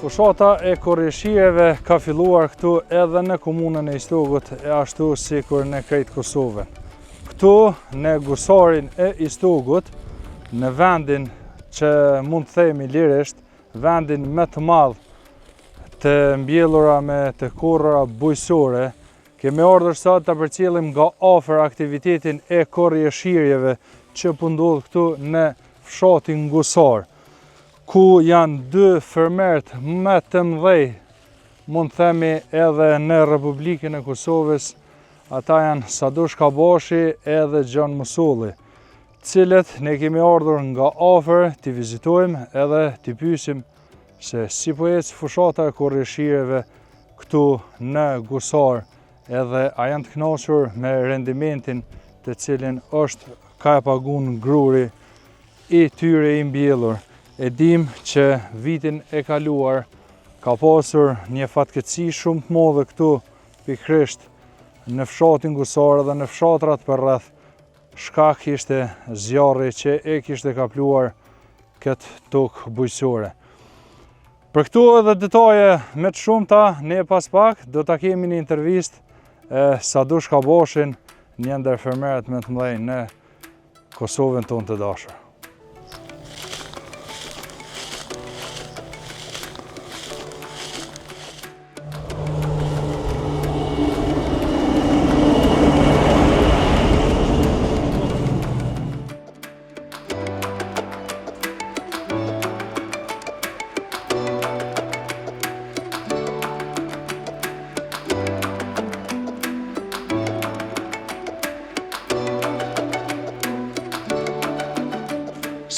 Fushata e korrëshireve ka filluar këtu edhe në komunën e Istogut e ashtu sikur në krejt Kosovën. Këtu në Gusarin e Istogut, në vendin që mund të themi lirisht, vendin më të madh të mbjellura me të korra bujqësore, kemi ardhur sot të përcjellim nga afër aktivitetin e korrëshirjeve që po ndodh këtu në fshatin Gusar, ku janë dy fermerët më të mëdhej, mund të themi edhe në Republikën e Kosovës, ata janë Sadush Kabashi edhe Gjan Musolli, cilët ne kemi ardhur nga afër t'i vizitojmë edhe t'i pyesim se si po ecë fushata e korrëshireve këtu në Gusar, edhe a janë të kënaqur me rendimentin të cilin ka e pagun gruri i tyre i mbjellur. E dim që vitin e kaluar ka pasur një fatkeqësi shumë të madhe këtu pikërisht në fshatin Gusar dhe në fshatrat përreth, shkak ishte zjarri që e kishte kapluar këtë tokë bujqësore. Për këtu edhe detaje me të shumta, ne pas pak do ta kemi një intervistë Sadush Kabashin, një ndër fermerët më të mëdhenj në Kosovën tonë të dashur.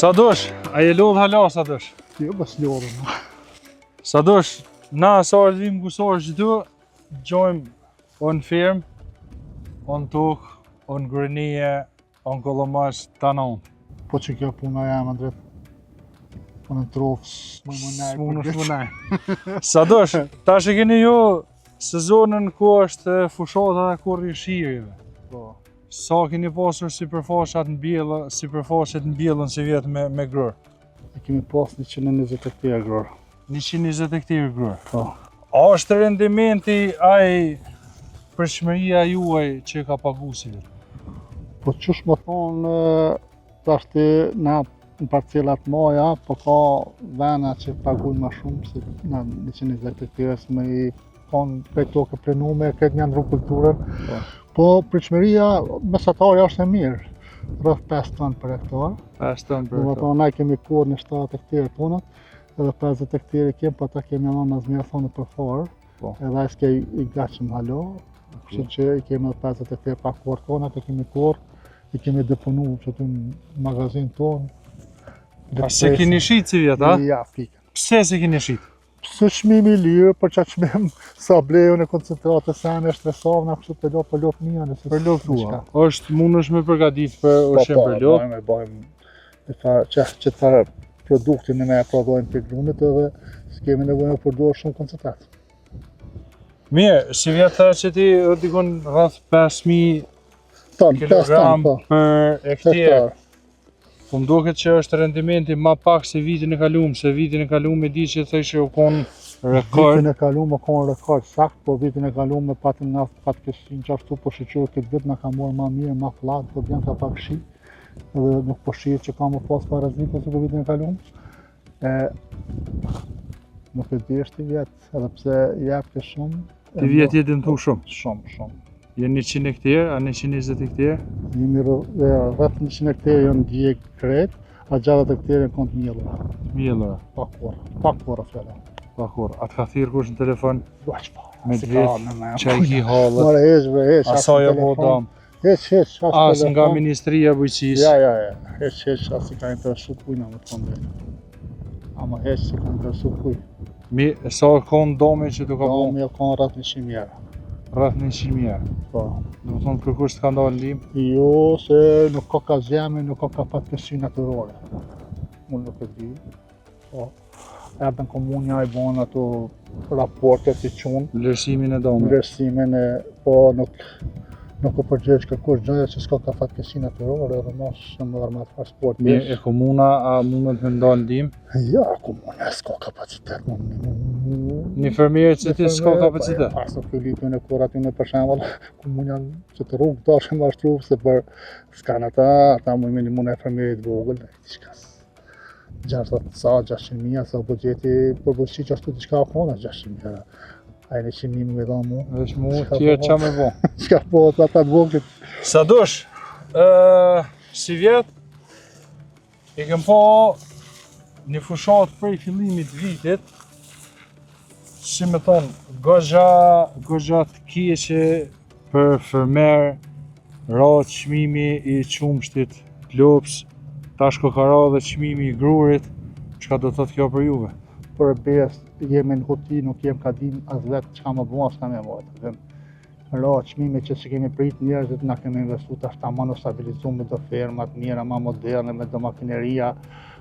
Sadush, a je lodh hala Sadush? Jo, bas lodhëm. Sadush, na sa ardhim Gusar gjithu, gjojmë on firmë, on tokë, on grënije, on kollomash, tanon. Po që kjo puna jam, drejt, po në trofës, më nej. Sadush, tash e keni ju sezonën ku është fushata e korrëshirjeve. Po. Sa keni pasur sipërfaqe të mbjellën si vjet me gror? E kemi pas 120 hektare gror. 120 hektare gror. Po. A është rendimenti ai përshmëria juaj që ka pagu si vjet? Po qësh më thonë, tashti na në parcelat maja, po ka vena që paguajnë më shumë se na 120 hektare me i kanë prej tokë prenume, këtë një ndru kulturën. Po pritshmëria mesatarja është e mirë, rreth 5 ton për hektar. 5 ton për hektar. Do na kemi kurrë në 7 hektare tonat, edhe 50 hektare kemi, po ata kemi edhe mas mirë thonë për farë. Po. Edhe ai s'ke i gatshëm halo, kështu që i kemi edhe 50 hektare pa kurrë tonat, e kemi kurrë, i kemi deponuar këtu në magazin ton. A se keni shit si vjet, a? Ja, pikën. Pse se keni shit? Së çmimi i lirë, për çka çmim sa bleu në koncentratës sene është resovna, kështu për lop mia nëse për lop tua. Është mundesh me përgatit për ushqim për lop. Bëjmë që ta produktin ne prodhojmë për grumit edhe s'kemi nevojë të përdor shumë koncentrat. Mirë, si vjet që ti dikon rreth 5000 ton për hektar. Po më duket që është rendimenti ma pak se vitin e kaluar, se vitin e kaluar di që thëshë u kon rekord. Vitin e kaluar kon rekord sakt, po vitin e kaluar me patëm naft fatkeqësinë që ashtu po shiqur këtë vit na ka marrë më mirë, më fllak, po vjen ka pak shi. Edhe nuk po shihet që ka më pas para rreziku se vitin e kaluar. Nuk e di është i vjet, edhe pse jap të shumë. Ti vjet jetën tu shumë. Shumë. Jenë 100 hektare, a 120 hektare? Jemi rreth 100 hektare janë gjie kret, a 60 hektare janë kont mjellura. Mjellura? Pak kurrë fjala. Pak kurrë. A të ka thirr kush në telefon? Duaj pa. Me drejt, çaj ki hallet. Mora heq. Asaj apo dam. Heq. As nga Ministria e Bujqësisë. Ja. Heq, as i ka interesu kujna më të thonë. Ama heq si ka interesu kuj. Mi, sa kon domi që tu ka bo? Domi kon rreth 100.000 euro. Rreth 100.000. Po. Do të thonë kërkush të ka ndalë lim? Jo, se nuk ka zemi, nuk ka fatkeqësi natyrore. Unë nuk e di. Po. Erdhen komunja i bon ato raporte si qunë. Vlerësimin e domit. Vlerësimin e, po nuk o përgjegjë kërkush gjëja që s'ka ka fatkeqësi natyrore, edhe mos në më armat pasport. E komuna, a mundet me ndalë lim? Ja, komuna s'ka kapacitet, Një fermier që ti s'ka kapacitet. Ashtu ky litën e kur aty në për shembull, ku mund janë që të rrugë tash më ashtru se për s'kan ata mund minimum e fermierit vogël, diçka. 600.000 sa buxheti për buzëqi ashtu diçka kona 600.000. Ai në 100.000 më dhon mua. Vesh mua tjerë ç'a më bë. Çka po ata të vogël. Sa dush, si vjet, i kem po një fushat prej fillimit vitit, si me thonë, gogja të keqe për fermer, ra çmimi i qumshtit lops, tash ko ka ra dhe çmimi i grurit, çka do thotë kjo për juve? Për bes jemi në huti, nuk jem ka dim as vetë çka më bua, s'ka me vojtë. Ra çmime që kemi prit njerëzit na kemi investu tash tamam stabilizuar me do fermat mira, ma moderne, me do makineria.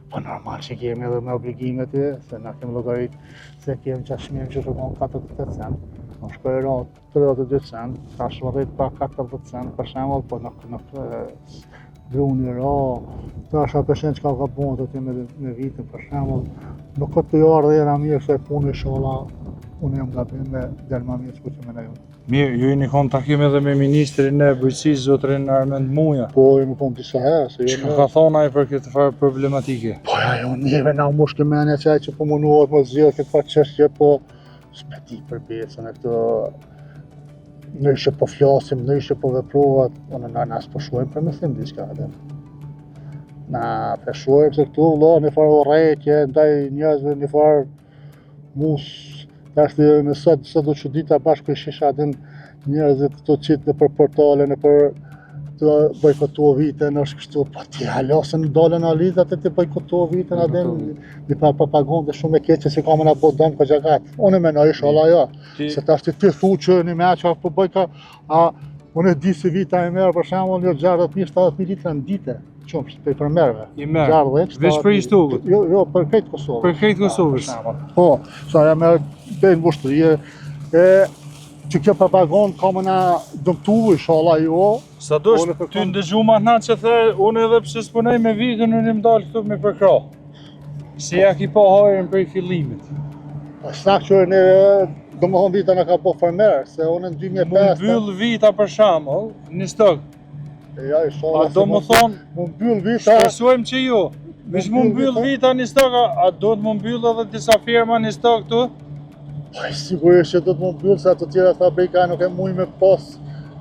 Po normal që kemi edhe me obligimet se na kemi llogarit se kemi çashmim që shkon 40 cent. Po shkoj ra 32 cent, tash vërtet pa 40 cent për shembull, po nuk druni ra, tash a peshen çka ka bën aty me vitin për shembull, nuk ka të ardhur era mirë se punë inshallah, unë jam gabim me djalma mirë që më na. Mirë, ju jeni kon takim edhe me ministrin e bujqësisë, zotrin Armend Muja. Po, jemi kon disa herë, se jemi. Çka ka thonë ai për këtë farë problematike? Po, ajo neve na mushke menja qaj që po munohet më zgjidh këtë farë çështje, po s'peti për besën e këtë. Ne që po flasim, ne që po veprohet, unë na s'po shohim për mësim diçka atë. Na peshuajmë se këtu vëlla në farë urrëtie, ndaj njerëzve në farë mus. Tash në sot do çudita bashkë shisha atë njerëzit këto qitë në për portale, në për të bojkotuar vitën, është kështu, po ti halasën dalën analizat e të bojkotuar vitën atë në propagandë shumë e keqe se kamë na po dëm ko xhagat. Unë mendoj inshallah jo. Se tash ti thu që në më çfarë po bëj ka, unë di se vita e merr për shembull jo 60.000-70.000 litra në ditë. Qumsh, për fermerëve. I merr. Veç për Ishtugut. Jo, për krejt Kosovës. Për krejt Kosovës. Po, sa ja merr të mbushtrie që kjo propagandë ka më na dëmtu, inshallah jo. Sa dush, ty ndëgjuma na që the, unë edhe pse s'punoj me vitën, unë më dal këtu me përkra. Se ja ki pa hajrën prej fillimit. Sa që ne domethënë vita na ka po fermer, se unë në 2005. Më mbyll vita për shembull, në stok. Ja, inshallah. A do më thonë, më mbyll vita. Shpresojmë që jo. Veç më mbyll vita në stok, a do të më mbyll edhe disa firma në stok këtu? Po sigurisht që do të më mbyll se ato tjera fabrika nuk e muj me pas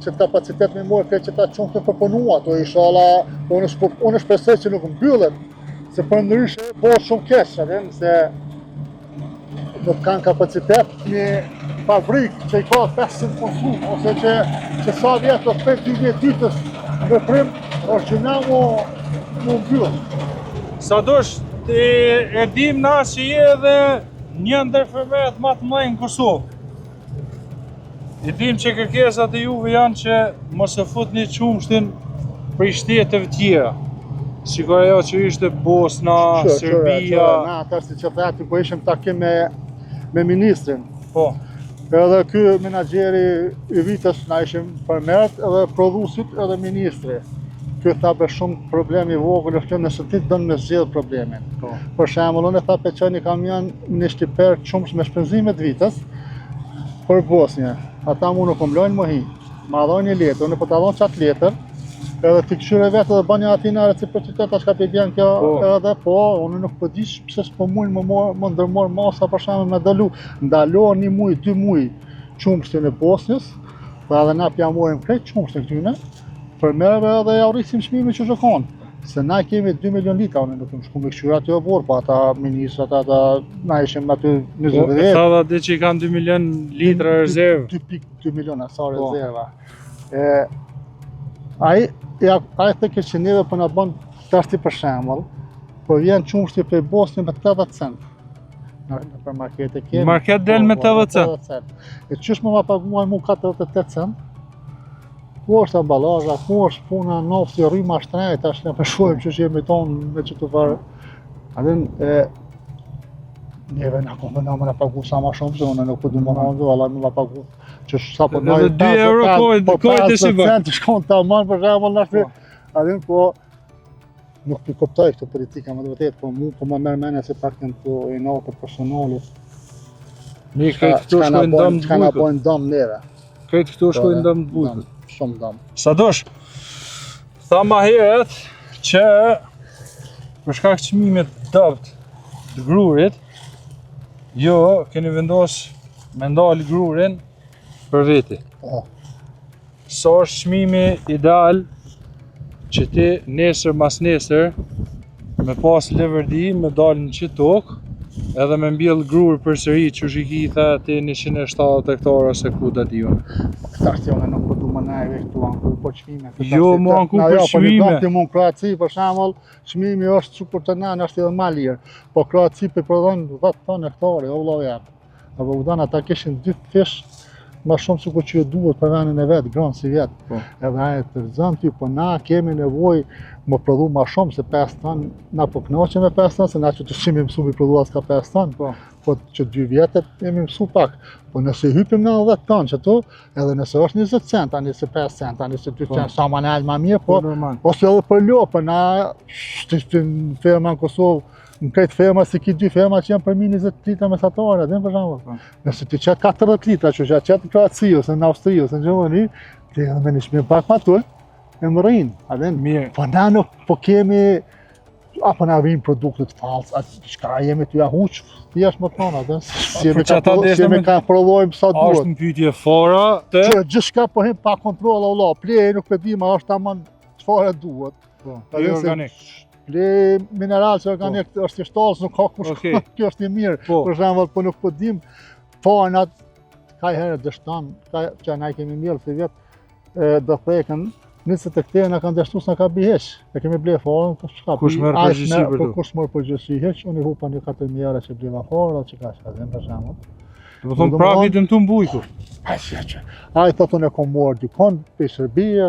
që kapacitet me morë këtë që ta qënë të përpunua ato inshallah, unë shpresoj që nuk mbyllet, se për ndryshe po shumë keq, se nuk kanë kapacitet një fabrikë që i ka 500 konsum, ose që sa vjetë të 5-2 ditës në prim, është që na mu mbyll. Sa dush, e dim na që je edhe një ndër fermerët më të mëdhenj në Kosovë. I dim që kërkesat e juve janë që mos e futni qumshtin prej shteteve tjera. Shikoj ajo që ishte Bosna, Serbia. Na ata si që thati po ishim takim me ministrin. Po. Edhe ky menaxheri i vitës na ishim fermerët edhe prodhuesit edhe ministri. Ky tha për shumë problemi vogël është nëse ti don me zgjidh problemin. Po. Për shembull, unë tha pe çoni kamion në shtiper çumsh me shpenzimet vitës për Bosnjë. Ata mu nuk komlojnë më hi. Ma dhon një letër, unë po ta dhon çat letër. Edhe ti këshyre vetë dhe banja atina reciprocitet ashka pe bjen kjo edhe po, unë nuk po dish pse s'po mujnë më ndërmor masa për shembull me dalu. Ndalohen 1 muj, 2 muj çumshtin e Bosnjës, pra edhe na pja morim krejt çumshtin këtyne. Fermerëve edhe ja rrisim çmimin që shkon. Se na kemi 2 milion litra, unë nuk shku me këshyrat jo vorë, pa ata ministrat, ata na ishim aty 20 vjet. Tha dhe që i kanë 2 milion litra rezervë. 2.2 miliona sa rezerva. Ai the që neve për na bën tashti për shembull, po vjen çumshti prej Bosnjë me 80 cent. Në markete kemi. Market del me 80 cent. E çish më paguaj mu 48 cent. Ku është ambalazha, ku është puna nofti rryma shtrejt, tash ne shohim që jemi tonë me çtu farë. Adin neve na kombinojmë na pagu sa më shumë, se unë nuk po di më ndonjë, valla më pagu që sapo ndaj 2 euro kojtë si bë. Të shkon tamam për shembull na se adin po nuk i kuptoj këtë politikë më vërtet, po mu po më merr mendja se pak këtu i natë personalit. Mi këtë këtu shkojnë dëm të Çka na bujkut. bojnë dëm neve. Këtë këtu shkojnë dëm të bujkut. Shumë dëm. Sadosh, tha ma herët që për shkak çmimit dopt të grurit, jo keni vendos me ndal grurin për veti. Po. Sa është çmimi ideal që ti nesër mas nesër me pas leverdi me dalë në qitë tokë edhe me mbjell grur përsëri që shiki tha ti 170 hektarë ose ku da di unë. Tash unë nuk po du më najve këtu anku po çmime. Jo, mo anku për çmime. Po në Kroaci për shembull, çmimi është super të nën, është edhe më lirë. Po Kroaci po prodhon 10 tonë hektare, o vëllai jap. Apo u dhan ata kishin 2 fish më shumë se që duhet për vendin e vet, gronë si vet. Po. Edhe ai të zën ty, po na kemi nevojë më prodhu më shumë se 5 tonë, na po kënaqem me 5 tonë, se na që të shimi mësu mi prodhu as ka 5 tonë. Po. Po që 2 vjetet jemi mësu pak. Po nëse hypim në 10 tonë që tu, edhe nëse është 20 centa, 25 centa, 22 centa, sa më nalë ma mirë, po, normal. ose edhe për lopë, na në ferma në Kosovë, në këtë ferma si ki 2 ferma që janë për 20 litra mesatare, adin për shembull. Nëse ti qetë 40 litra, që qetë në Kroaci ose në Austri ose në Gjermani, ti edhe me një shmirë pak ma tull, e më rrinë, adin. Mirë. Po na nuk po kemi, apo na vinë produktet falsë, atë çka jemi të jahuq, ti është më thonë, adin. Si jemi ka prodhojmë sa duhet. Është në pyetje fora të Që gjithçka po him pa kontroll, Allah, ple nuk e di, ma është tamam çfarë duhet. po, Adin se- organik. Ple mineral që organik është i shtallës, nuk ka kush. Okej. Kjo është i mirë. Po. Për shembull, po nuk po dim farnat ka herë dështon, që na i kemi mirë se vet do thekën 20 hektarë na kanë dashtu s'na ka bi hiç. E kemi ble farën, po çka? Kush merr përgjegjësi për to? Kush merr përgjegjësi hiç? Unë hupa një 4000 euro që bleva farën, që ka shkazim për shembull. Do të thonë prapë vitën tu mbujku. Ai që. Ai thotë unë kom marrë dikon për Serbia,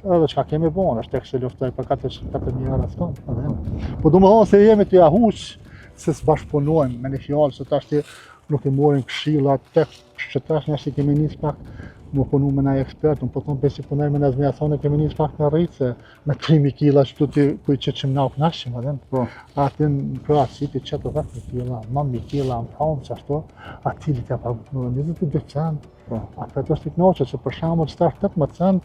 edhe çka kemi bon, është tek se luftoj për 4000 euro s'kam. Po do më thonë se jemi të jahuq, se s'bashkëpunojmë me një fjalë, se tash ti nuk i morim këshillat, tek që tash ne si kemi nis pak më punu me na ekspert, po thonë pesi punojmë me nazmia thonë kemi nis pak në rrit se me 3000 kg ashtu ti ku i çetshim na knashim, atë. Po. Atë në Kroaci ti çeto 10 kg, më 1000 kg në Francë ashtu, aty ti ka paguar 22 cent. Po. Atë është i knoqë që për shembull start 18 cent,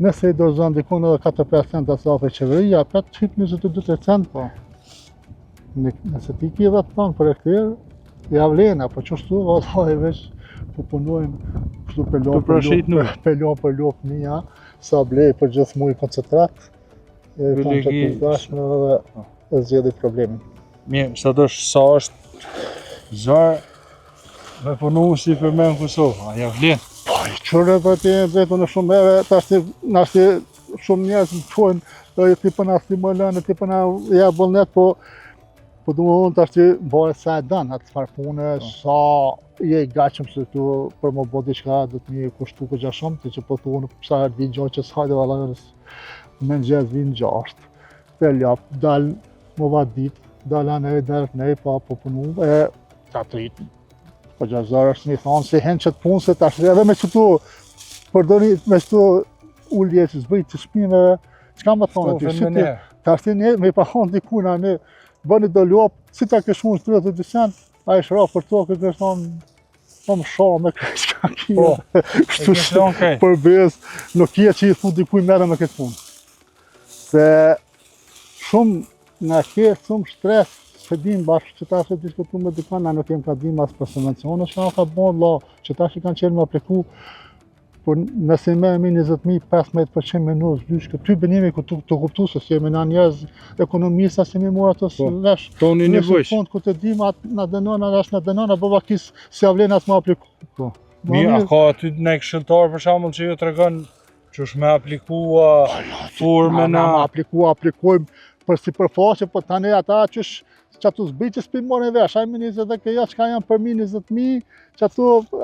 nëse i dorëzon dikun edhe 4-5 cent asafë qeveria, atë hyp 22 cent. Po. Nëse ti ki 10 ton për hektar, ja vlen, apo çështu vallahi veç po punojmë kështu për lop mia, sa blej për gjithë muaj koncentrat. E kam të dashme dhe zgjidhi problemin. Mirë, sa është zor me punu si për me në Kosovë, a ja vlen? Po, i qërë për ti e zetu në shumë eve, tash ti shumë njerëz më qojnë, ti për nga stimulën, ti për nga ja bëllnet, po du më thonë tash ti bëre sa e dënë, atë çfarë pune, sa je i gatshëm se tu për më bë diçka, do të më kushtu për gjashëm, ti që po thunë sa herë vinë gjatë që s'hajde vallarës, me në gjezë vinë 6, për ljap, dalë më vatë ditë, dalë anë e dërët nej, po punu, e ta të rritë. Po gjazar është një thonë se hen që të punë se tash edhe me qëtu, përdoni me qëtu ullje që zbëjt që shpime, qka më thonë të shqiti, tash ti një me i pahonë dikuna në bëni do lopë, si ta kësh unë 32 cent, a i shra për to këtë është thonë, më shra me këtë qka kia, kështu që për bez, nuk kia që i thu dikuj mere me këtë punë. Se shumë nga kje, shumë shtres, se dim bashkë që ta që diskutu me dikon, na nuk jem ka dim asë për subvencione që ka bon, la, që ta që kanë qenë me apliku, por nëse me 20.000, 15% minus, dyshke, ty bënimi ku të kuptu se si jemi na njerëz ekonomista, si mi mora të vesh. Toni një bëjsh. Në fund, ku të dim, atë në dënona, ashtë në dënona, bëva kisë si avlen atë më apliku. Mirë, a ka aty në këshilltar për shembull që ju tregon që është me aplikua formën aplikojmë për sipërfaqe, po tani ata që ato zbrit që s'pi morën vesh, ai më 20 dhe këja që ka janë për 20.000, që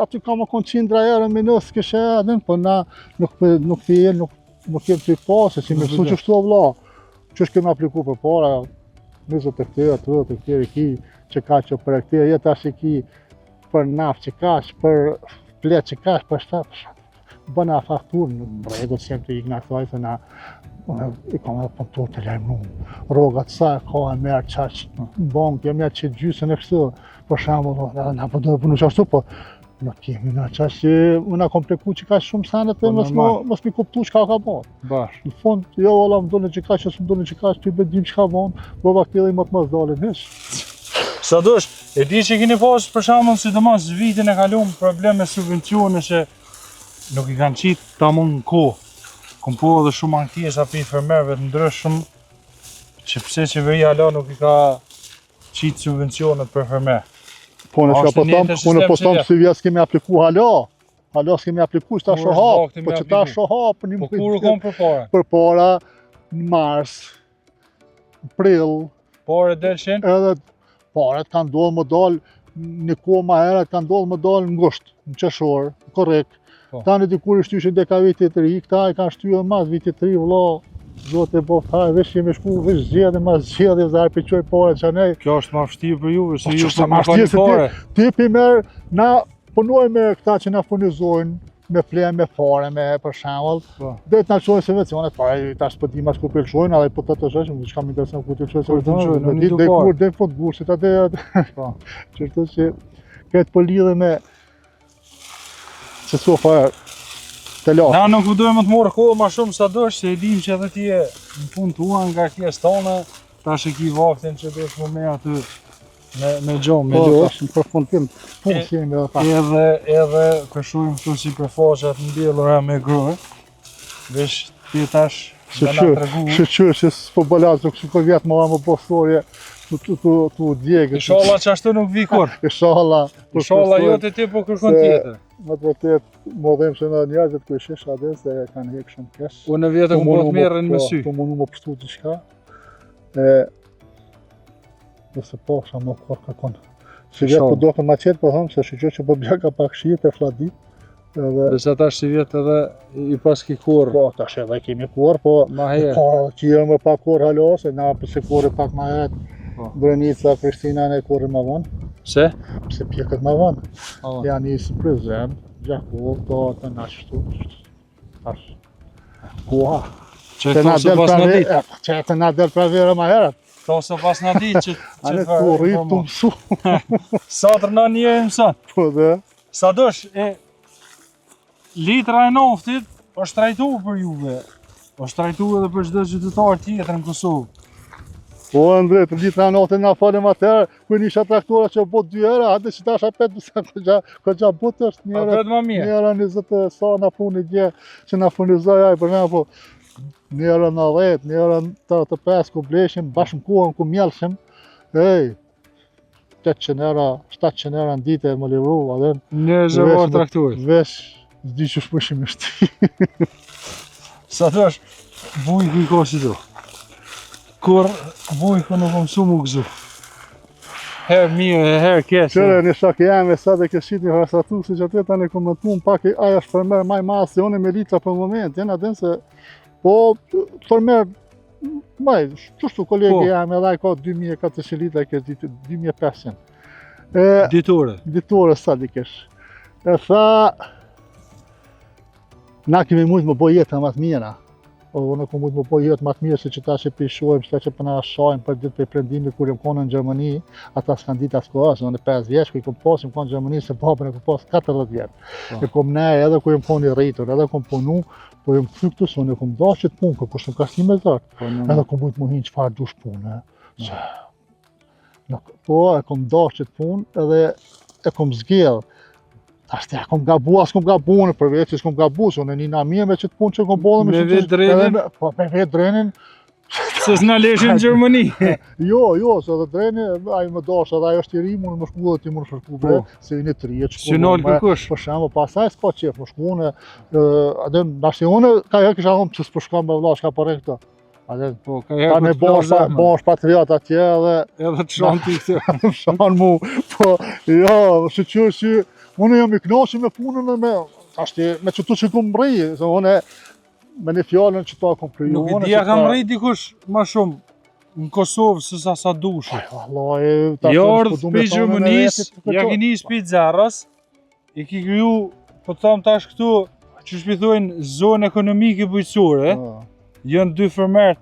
aty ka më konë 100 euro minus këshe adin, po na nuk jem të i pasë, që me mësu që shtu o vla, që është kemi apliku për para, 20 hektarë, 30 hektarë ki, që ka që për hektarë, jetë ashtë ki për naftë që ka, për fletë që ka, për shtatë, bëna fakturë në rregull që të ikna këtoj se na unë i kam edhe punëtor të lajmëruar. Rrogat sa ka e merr çaq bank, jam ja që gjysën e kështu. Për shembull, na po do të punoj ashtu, po në kemi na çaq që unë kompliku që ka shumë sanet e mos mi kuptu çka ka bën. Bash. Në fund, jo valla më dole që ka që më dole që ka që ty bedim që ka bën, bova këtili më të mos dalin hiç. Sa dush, e di që keni pas për shembull sidomos vitin e kaluar probleme subvencione që nuk i kanë qit tamam në kohë. Kom po edhe shumë ankesa për fermerëve të ndryshëm që pse qeveria la nuk i ka qit subvencionet për fermerë. Po në shka po tom si vjes kemi apliku hala s'kemi apliku, s'ta shoha, po që ta shoha për një Po kur u kom për para? Për para, në mars, prill, Pare delshin? edhe paret kanë dollë më dalë, një kohë ma herët kanë dollë më dalë në ngusht, në qeshor, korrekt. Po. Tani dikur i shtyshën deka vitit të ri, këta i kanë shtyë mas vitit të ri, vëlla, zote boft, haj, vesh jemi shku, vesh zgjedhje, mas zgjedhje, zarë për qoj pare që nej. Kjo është ma vështirë për juve, se Po, ju ç'është për ma më vështirë se pare. Ti pi merë, na punoj me këta që na furnizojnë, me flenë, me fare, me për shembull. Po. Dhe të na çojnë subvencionet, po ai tash po di mas ku pëlqojnë, edhe po të shohim, çka më intereson ku të çojnë subvencionet. unë Dhe du parë. kur dhe fund bursit atë. Po. Çfarë që këtë po lidhe me se sofa të lart. Na nuk dojmë të morë kohë ma shumë sa dosh, se e dim që edhe ti e në fund tua nga kjes tona, tash e ki vaktin që dosh më me aty me gjomë, me Po, ljosh. tash në përfundim, punë si jemi edhe ta. Edhe këshujmë këtu si për faqat në bjellura me grë, vesh ti tash me na tregu. Shqyr që s'po bëlazë, kështu ko vjetë më më postorje, tu djegë. Inshallah që ashtu nuk vi kur. Inshallah. Inshallah jo të ti po kërkon tjetër. Më të vërtet, më dhem që në njerëzit ku ishish adres dhe kanë hekë shumë kesh. Unë në vjetë ku po të merren me sy. Tu mundu më pështu të shka. Nëse po, shka më kërë kakon. Si vjetë po do të ma qetë, po thëmë, se shqyqo që po bjaka pak shqiet e fladit. Dhe sa tash si vjetë edhe i pas ki kur. Po, tash edhe kemi kur, po Ma herë. po, që me pak kur halose, na pëse kur pak ma heret. Po. Drenica, Prishtina në kur ma vonë. Se? Pse pjekët ma vonë. Oh. Janë isë prezent, Gjakov, do të nashtu. Tash. Koha. Që këto se pas në ditë. Që të na del pra vera ma herët. Këto se pas në ditë që Anë të rritë të mësu. Satër në një e mësën. Po dhe. Sa dosh, litra e noftit është trajtu për juve. është trajtu edhe për çdo qytetar tjetër në Kosovë. Po Andret, litra notë nga falem atëherë, ku nisha traktora që bot 2 era, hajde që tash apet këgja bot është Apet më mirë. njëra 20 sa na funi dje që na furnizoj ai për shembull. Njëra 90, njëra 85 ku bleshim, bashkë kohën ku mjellshim, 800 euro, 700 euro në ditë më livru, edhe Në zhëvar traktorit. vesh s'di që shpëshim e shti. Sa thosh, bujku i ka si do. Kur bujku nuk më mësu mu gëzu. Herë mirë, herë keq. Qëre një shak jam e sa dhe këshit një rasatu, se që atë tani komentuam pak aja është përmer maj masë, se unë me litra për moment, jena den se, po, përmer, maj, qështu kolegi jam edhe ai ka 2400 litra, kesh ditë 2500. Ditore. Sa di kesh. E tha, na kemi mujtë më boj jetë më të mira. Po unë kom mujtë më boj jetë më të mirë se që ta që pishojmë, se që përna shajmë për ditë për prendimit kur jam konë në Gjermani, ata s'kan ditë as kohë, unë 5 vjeç, ku i kom pasim konë në Gjermani, se babën e kom pas 40 vjetë. E kom ne edhe ku jam konë i rritur, edhe kom punu, po jam këthy këtë se unë e kom dashit punë, kush nuk ka si me zartë. Edhe kom mujtë më hinë qëfar dush punë. Po, e kom dashit punë edhe e kom zgjellë. Ashtë ja, kom gabu, as kom gabu në përveç, s'kom gabu, se unë e njëna mirë me që të punë që kom bollë Me vetë drenin? Po, me vetë drenin. Se s'na leshin në Gjermani. Jo, se edhe dreni, ai më dash, edhe ai është i ri, unë më shku dhe ti më shku bre, se i një trije që Synol kërkush. Për shembull, pasaj s'ka qef, më shku në, adhe, nashti unë, ka herë kisha thonë që s'po shkam me vlla, shka përre këto. Adhe, Po, ka ta herë me për të bosh patriot atje edhe, Edhe të shanë ti këtë. më shanë mu, po, jo, shqyqyr që unë jam i knoqi me punën dhe me, ashti, me qëtu që kom rri, se unë me një fjallën që ta kom kriju. Nuk i dia kam rri dikush ma shumë në Kosovë se sa dushi. Allah, Jo ardhë pi Gjermanis, ja ki nis pi Zerras, i ki kriju, po të thamë tash këtu, që shpithojnë zonë ekonomike bujqësore, janë 2 fermerë,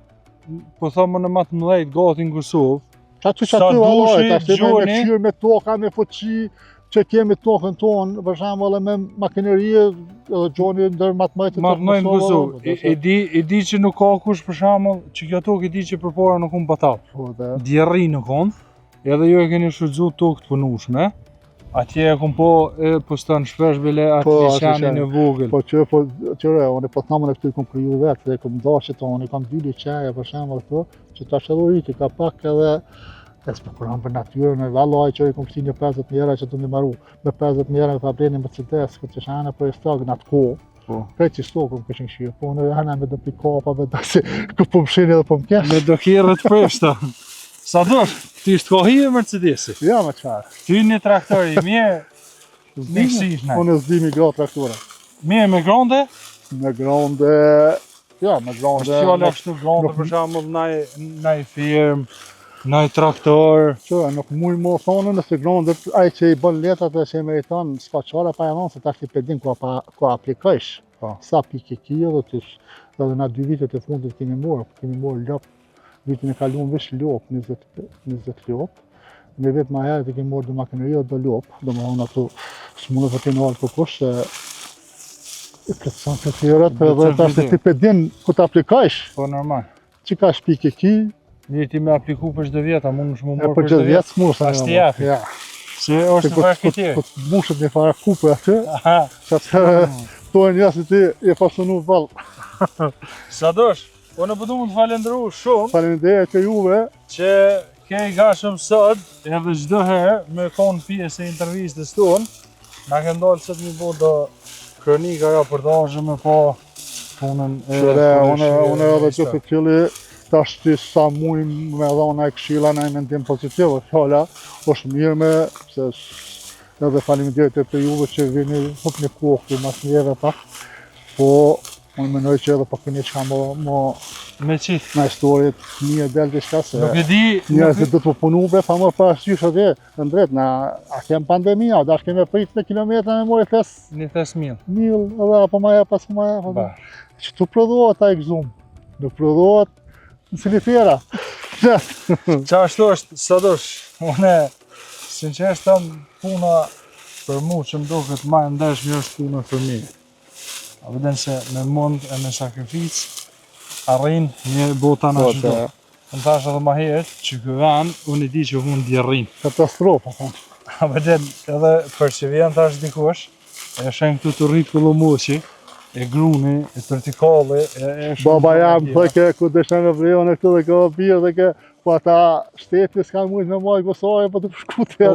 po thomë në më të mëdhejt gati në Kosovë. Sa dushi, gjoni, me qyrë, me toka, me fuqi, që kemi tokën tonë, për shembull me makinerie, edhe gjoni ndër më të mëdhtë në Kosovë. I di që nuk ka kush për shembull, që kjo tokë i di që përpara nuk unë batall. Djerri nuk unë, edhe ju e keni shfrytzu tokë të punueshme. Atje e kom po stan shpesh bile atë qenin e vogël. Qëre, unë po thamë në këtu kom kriju vetë, dhe kom dashë të unë, kam 2 liqeje për shembull këtu, që tash edhe rriti ka pak edhe spekulan për natyrën e vallaj që i kom kësi një 50 mijëra që të më maru. Me 50 mijëra me pableni Mercedes, këtë që shana për e stagë në atë kohë. Këtë që stokëm këshin këshirë, po në hana me do pikapa, me do si ku po më shini edhe po më kesh. Me do kjerë të preshta. Sa dosh, ti ishtë ka hi e Mercedesi? Ja, me qarë. Ty një traktor i mje, në kësish ne. Unë e zdimi gra traktora. Mje me gronde? Me gronde, ja, me gronde. Është fjallë ashtu gronde, për shambull, naj firmë, naj traktor. Qëra, nuk mujë më thonë nëse grondet, aj që i bën letrat dhe që i meriton, s'ka qara pa e nonë, se ta shti pedin ku aplikojsh. Sa pike kia dhe na 2 vitet e fundit kemi morë lop. Vitin e kaluar vesh lop, 20 lop. Me vetë ma herët e kemi morë 2 makineria dhe 2 lop. Do më thonë ato s'mundet të në alë për kush, se i plëtson të tjërët, dhe ta shtë ti pedin ku t'aplikajsh. Po normal. Që ka shpike ki. Një ti me apliku për çdo vjet, a mund më morë për çdo vjet? S'murë. Ashtë të jafi. Se është në farë këtje. Po të mushet një farë kupe aty, që atë tojnë jasë ti e pasunu valë. Sa dosh, po në pëtu mund të falendru shumë. Falenderit e juve. Që ke i gashëm sot, edhe çdo herë, me konë pjesë e intervistës tonë, na ke ndalë sot një bo do kronika ja për dashë me po punën e... Unë edhe që të tjili, tash ti sa muj me dhona e këshilla në mendim pozitiv, fjalla, është mirë me, se edhe faleminderit e për juve që vini hop një kohë këtu mas njëve pak, po unë menoj që edhe pak një qka më me qitë në historit një del të shka se nuk e di njërës që du të punu bre, fa më parasysh atë në drejt, a kem pandemia, dash keme prit në kilometra me mori një thes mil edhe apo maja pas maja, që të prodhohet a i gzum, nuk prodhohet në cilifera. Qa ashtu është, sa dosh, une, sinqerisht tam puna për mu që më do këtë ma ndeshmi është puna për mi. A vëden se me mund e me sakrific, arrin një bota në qdo. Në thash edhe ma herët, që këvan, unë i di që unë djerrin. Katastrofa. A vëden, edhe për që vjen thash dikush, e shen këtu të rritë këllomuqi, e gruni, e vertikale, e shumë... Baba jam, thëke, ku deshen me vrejon e këtu dhe ka birë dhe ke, po ata shteti s'kan mujtë me majë gosaje, po të përshkute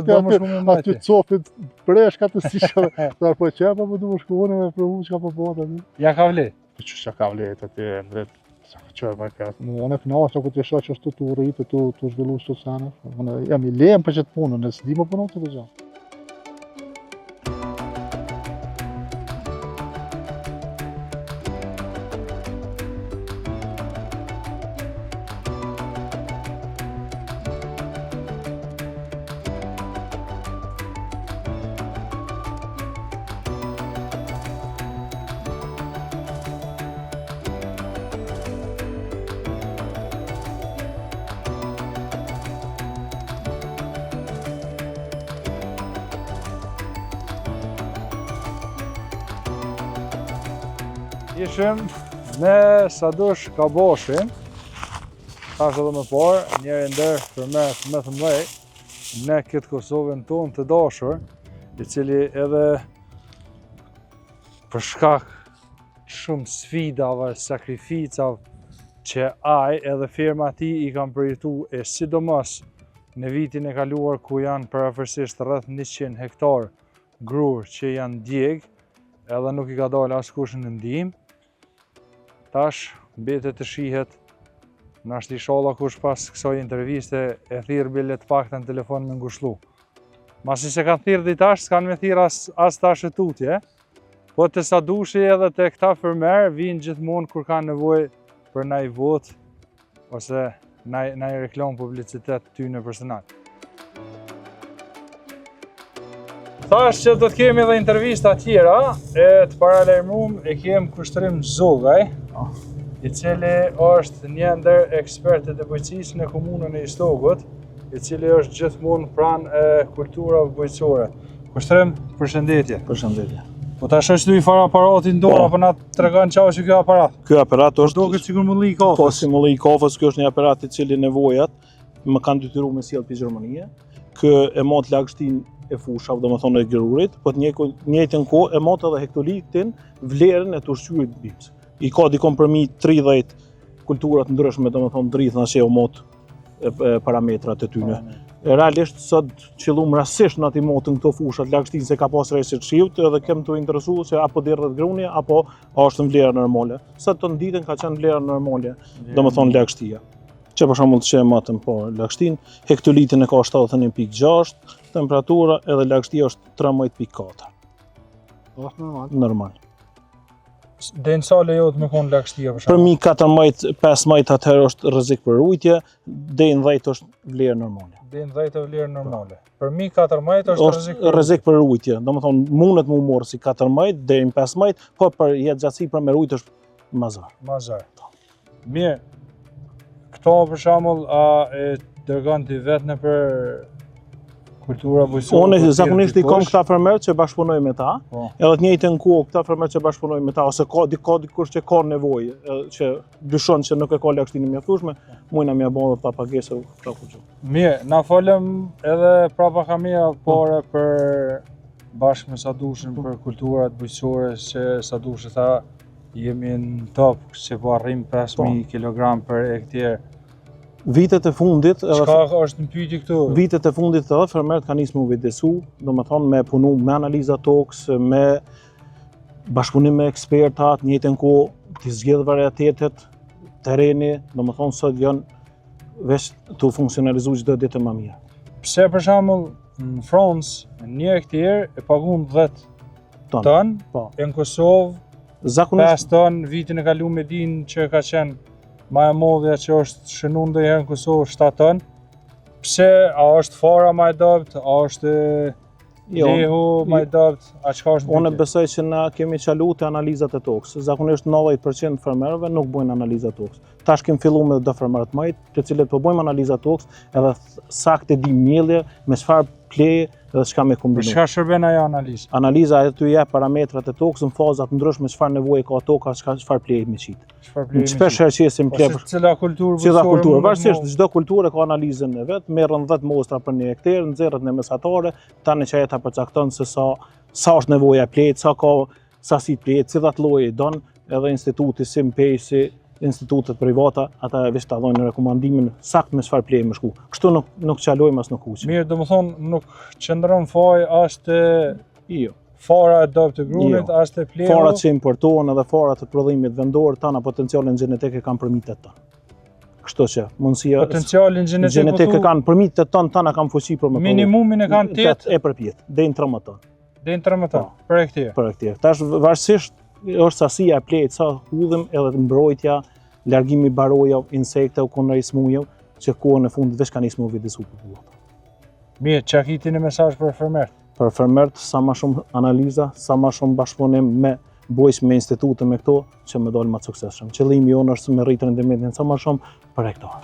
aty copit breshka të sishë, të arpo qepa, po të përshkune me provu që ka po bota. Ja ka vlet? Po që ka vlet, aty e ndret, sa ka qërë me këtë. Unë e knasha ku të isha që është të rritë, të zhvillu shtë sene. Unë jam i lejmë për që të punë, nësë di më punon të të gjatë. Ishim me Sadush Kaboshin, tash edhe më parë, njëri ndër fermer më të mëdhej në këtë Kosovën tonë të dashur, i cili edhe për shkak shumë sfidave, sakrificave që ai edhe firma e tij i kanë përjetu, e sidomos në vitin e kaluar ku janë përafërsisht rreth 100 hektar grur që janë djeg, edhe nuk i ka dalë askush në ndihmë. Tash, mbetet të shihet, na është inshallah kush pas kësaj interviste e thirr bile të paktën në telefon me ngushëllu. Masi se kanë thirr di tash, s'kan me thirr as tash e tutje, po të Sadushi edhe të këta fermer vinë gjithmonë kur kanë nevojë për naj vot ose naj reklam publicitet tyne personal. Thash që do të kemi edhe intervista tjera, e të paralajmëruam e kemi Kushtrim Zogaj, i cili është një ndër ekspertët e bujqësisë në komunën e Istogut, i cili është gjithmonë pranë kulturave bujqësore. Kushtrim, përshëndetje. Përshëndetje. Po ta shoh që i fara aparatin dorë apo na tregon çao që ky aparat. Ky aparat është Duket sikur mulli i kafës. po si mulli i kafës, ky është një aparat i cili nevojat më kanë detyruar me sjell pi Gjermanie. Ky e mot lagështin e fushave, domethënë e gërurit, po të njëjtën kohë e mot edhe hektolitin vlerën e të ushqyerit bims. I ka dikon përmi 30 kultura të ndryshme, domethënë drithna që u mot parametrat e tyne. Realisht sot qëllum rastësisht në ati motën këto fushat lagështin se ka pas rresit shiut edhe kem të interesu se apo derdhet grunja apo është në vlerë normale. Sot të ditën ka qenë vlerë normale, domethënë lagështia. Që për shembull që e matëm po lagështin, hektolitin e ka 71.6, temperatura edhe lagështia është 13.4. Është normal. Normal. Dhe në sa lejohet me konë lagështia për Për shembull? mi 14 15 atëherë është rrezik për rujtje, deri në 10 është vlerë normale. Dhe në 10 vlerë normale. Për mi 14 është rrezik. Rrezik për rujtje, domethënë mundet më morë si 14 deri në 15, po për jetë gjatësi për me rujtë është mazar. Mazar. Mirë. Këto për shembull a e dërgon ti vetë në për kultura bujqësore? Unë zakonisht i kam këta fermerë që bashkëpunoj me ta, Po. edhe të njëjtën kohë këta fermerë që bashkëpunoj me ta, ose ka dikush që ka nevojë, që dyshon që nuk e ka lagështinë e mjaftueshme, mujna mja bën edhe ta pagesë këta kuçu. Mirë, na folëm edhe prapa kamera pore për bashkë me Sadushin për kulturat bujqësore që Sadushi tha jemi në top që po arrim 5.000 kg për hektar. Vitet e fundit, Çka është në pyetje këtu? vitet e fundit edhe fermerët kanë nisur me vdesu, domethënë me punu me analiza tokës, me bashkëpunim me ekspertat, në njëjtën kohë të zgjedh varietetet, terreni, domethënë sot janë veç të funksionalizuar çdo ditë më mirë. Pse për shembull në Francë një hektar e paguon 10 Ton. ton, Po. e në Kosovë 5 Zakonisht ton, vitin e kaluar me din që ka qenë ma e modhja që është shënuar ndonjëherë në Kosovë 7 ton. Pse, a është fara ma e dopt, a është lehu ma e dopt, a çka është unë pyetja? besoj që na kemi qalu te analizat e tokës. Zakonisht 90% fermerëve nuk bëjnë analiza tokës. Tash kemi filluar me do fermerët mëjt, të cilët po bëjmë analiza tokës, edhe saktë di mielje me çfarë pleje edhe çka me Për kombinu. çka shërben ajo analizë? Analiza e ty jep parametrat e tokës në faza të ndryshme, çfarë nevojë ka toka, çfarë pleje me qit. Çfarë plejemi? Shpesh herë qesim plej Ose cila kulturë cila bujqësore kulturë, mund varsisht të çdo kulturë ka analizën e vet, merren 10 mostra për një hektar, nxjerrët në mesatare, tani që ata përcakton se sa është nevoja e plejt, sa ka sasi plejt, cilat lloje don, edhe instituti si MPEI, si institutet privata, ata veç ta dhojnë rekomandimin saktë me çfarë pleje më shku. Kështu nuk çalojmë as nuk kuqim. Mirë, domethënë nuk qëndron faj as te Jo. fara e dopt të grunit, as te plehu. Farat që importohen edhe farat të prodhimit vendor, tana potencialin gjenetik e kanë për 8 ton. Kështu që mundësia Potencialin gjenetik genetik e po kanë për 8 ton, tana kanë fuqi për me prodhu. minimumin e kanë 8 e përpjet, deri në 13 ton deri në 13 ton për hektar. për hektar. Tash varësisht është sasia e plejt, sa hudhim edhe mbrojtja, largimi barojave, insekte, kunrej smujeve, që kohën e fundit veç kanë nisur me vdesu popullat. Mirë, çka kiti në mesazh për fermerët? Për fermerët sa më shumë analiza, sa më shumë bashkëpunim me bojsh me institute me këto që më dalë më të suksesshëm. Qëllimi jonë është me rritë rendimentin sa më shumë për hektar.